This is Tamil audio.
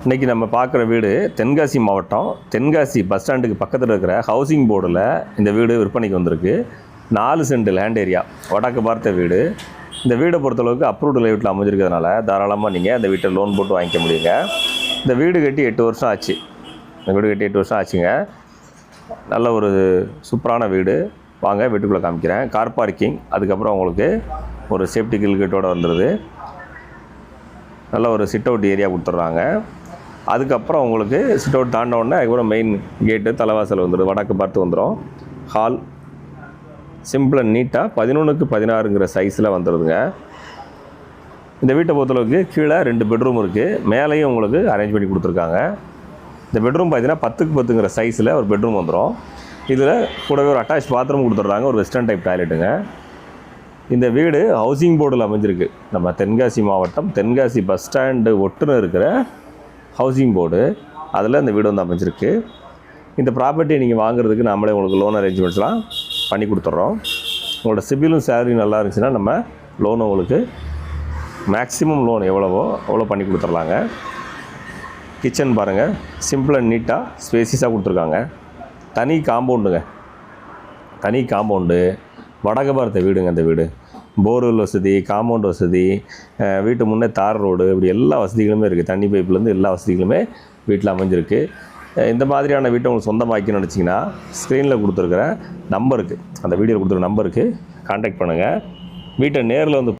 இன்றைக்கி நம்ம பார்க்குற வீடு தென்காசி மாவட்டம் தென்காசி பஸ் ஸ்டாண்டுக்கு பக்கத்தில் இருக்கிற ஹவுசிங் போர்டில் இந்த வீடு விற்பனைக்கு வந்திருக்கு. 4 சென்ட் லேண்ட் ஏரியா, வடக்கு பார்த்த வீடு. இந்த வீடை பொறுத்தளவுக்கு அப்ரூவ்டு லைட்டில் அமைஞ்சிருக்கிறதுனால தாராளமாக நீங்கள் இந்த வீட்டை லோன் போட்டு வாங்கிக்க முடியுங்க. இந்த வீடு கட்டி 8 வருஷம் ஆச்சு. இந்த வீடு கட்டி 8 வருஷம் ஆச்சுங்க. நல்ல ஒரு சூப்பரான வீடு. வாங்க வீட்டுக்குள்ளே காமிக்கிறேன். கார் பார்க்கிங், அதுக்கப்புறம் உங்களுக்கு ஒரு சேஃப்டி கில்கேட்டோடு வந்துடுது. நல்ல ஒரு சிட் அவுட் ஏரியா கொடுத்துட்றாங்க. அதுக்கப்புறம் உங்களுக்கு சிட் அவுட் தாண்டினோடனே அதுக்கப்புறம் மெயின் கேட்டு தலைவாசல் வந்துடும், வடக்கு பார்த்து வந்துடும். ஹால் சிம்பிள் அண்ட் நீட்டாக 11க்கு 16ங்கிற சைஸில் வந்துடுதுங்க. இந்த வீட்டை பொறுத்தளவுக்கு கீழே 2 பெட்ரூம் இருக்குது, மேலேயும் உங்களுக்கு அரேஞ்ச் பண்ணி கொடுத்துருக்காங்க. இந்த பெட்ரூம் பார்த்தீங்கன்னா 10க்கு 10ங்கிற சைஸில் ஒரு பெட்ரூம் வந்துடும். இதில் கூடவே ஒரு அட்டாச் பாத்ரூம் கொடுத்துட்றாங்க, ஒரு வெஸ்டர்ன் டைப் டாய்லெட்டுங்க. இந்த வீடு ஹவுசிங் போர்டில் அமைஞ்சிருக்கு. நம்ம தென்காசி மாவட்டம் தென்காசி பஸ் ஸ்டாண்டு ஒட்டுன்னு இருக்கிற ஹவுசிங் போர்டு, அதில் இந்த வீடு வந்து அமைஞ்சிருக்கு. இந்த ப்ராப்பர்ட்டியை நீங்கள் வாங்குறதுக்கு நம்மளே உங்களுக்கு லோன் அரேஞ்ச்மெண்ட்ஸ்லாம் பண்ணி கொடுத்துட்றோம். உங்களோட சிபிலும் சேலரி நல்லா இருந்துச்சுன்னா நம்ம லோன் உங்களுக்கு மேக்ஸிமம் லோன் எவ்வளவோ அவ்வளோ பண்ணி கொடுத்துர்லாங்க. கிச்சன் பாருங்கள், சிம்பிள் அண்ட் நீட்டாக ஸ்பேசிஸாக கொடுத்துருக்காங்க. தனி காம்பவுண்டுங்க, தனி காம்பவுண்டு, வடக்கு பார்த்த வீடுங்க. இந்த வீடு போர்வெல் வசதி, காம்பவுண்ட் வசதி, வீட்டு முன்னே தார் ரோடு, இப்படி எல்லா வசதிகளுமே இருக்குது. தண்ணி பைப்லேருந்து எல்லா வசதிகளுமே வீட்டில் அமைஞ்சிருக்கு. இந்த மாதிரியான வீட்டை உங்களுக்கு சொந்தமாக்கணும்னு நினச்சிங்கன்னா ஸ்க்ரீனில் கொடுத்துருக்குற நம்பருக்கு, அந்த வீடியோவில் கொடுத்துருக்க நம்பருக்கு கான்டாக்ட் பண்ணுங்கள். வீட்டை நேரில் வந்து